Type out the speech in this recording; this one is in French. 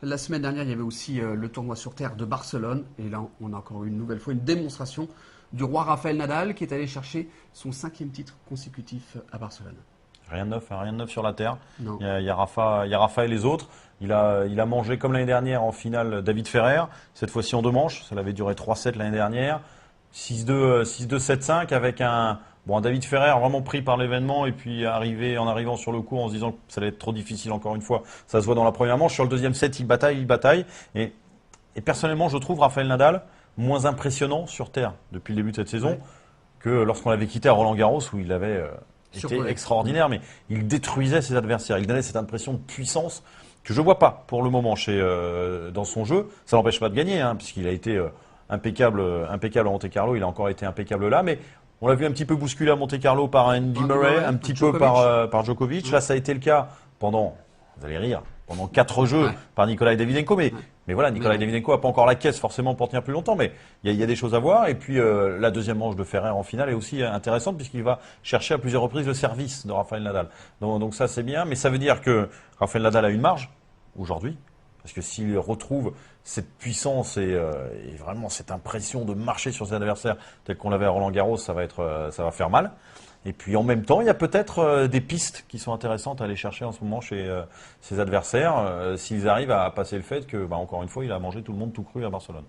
La semaine dernière, il y avait aussi le tournoi sur terre de Barcelone. Et là, on a encore une nouvelle fois une démonstration du roi Rafael Nadal qui est allé chercher son 5e titre consécutif à Barcelone. Rien de neuf, hein, rien de neuf sur la terre. Non. Il y a Rafa, il y a Rafa et les autres. Il a mangé comme l'année dernière en finale David Ferrer. Cette fois-ci en 2 manches. Ça avait duré 3-7 l'année dernière. 6-2, 6-2, 7-5 avec un David Ferrer vraiment pris par l'événement et puis en arrivant sur le court en se disant que ça allait être trop difficile encore une fois. Ça se voit dans la première manche. Sur le deuxième set, il bataille. Et personnellement, je trouve Rafael Nadal moins impressionnant sur terre depuis le début de cette saison que lorsqu'on l'avait quitté à Roland-Garros où il avait été extraordinaire, mais il détruisait ses adversaires. Il donnait cette impression de puissance que je ne vois pas pour le moment dans son jeu. Ça n'empêche pas de gagner, hein, puisqu'il a été impeccable à Monte-Carlo. Il a encore été impeccable là, mais on l'a vu un petit peu bousculé à Monte-Carlo par Andy Murray, un petit peu par Djokovic. Là, ça a été le cas pendant, vous allez rire, pendant 4 jeux par Nikolai Davydenko. Mais voilà, Nikolai Davydenko n'a pas encore la caisse forcément pour tenir plus longtemps, mais il y a des choses à voir. Et puis la deuxième manche de Ferrer en finale est aussi intéressante puisqu'il va chercher à plusieurs reprises le service de Rafael Nadal. Donc ça c'est bien, mais ça veut dire que Rafael Nadal a une marge aujourd'hui. Parce que s'il retrouve cette puissance et vraiment cette impression de marcher sur ses adversaires tel qu'on l'avait à Roland-Garros, ça va faire mal. Et puis en même temps, il y a peut-être des pistes qui sont intéressantes à aller chercher en ce moment chez ses adversaires, s'ils arrivent à passer le fait que, encore une fois, il a mangé tout le monde tout cru à Barcelone.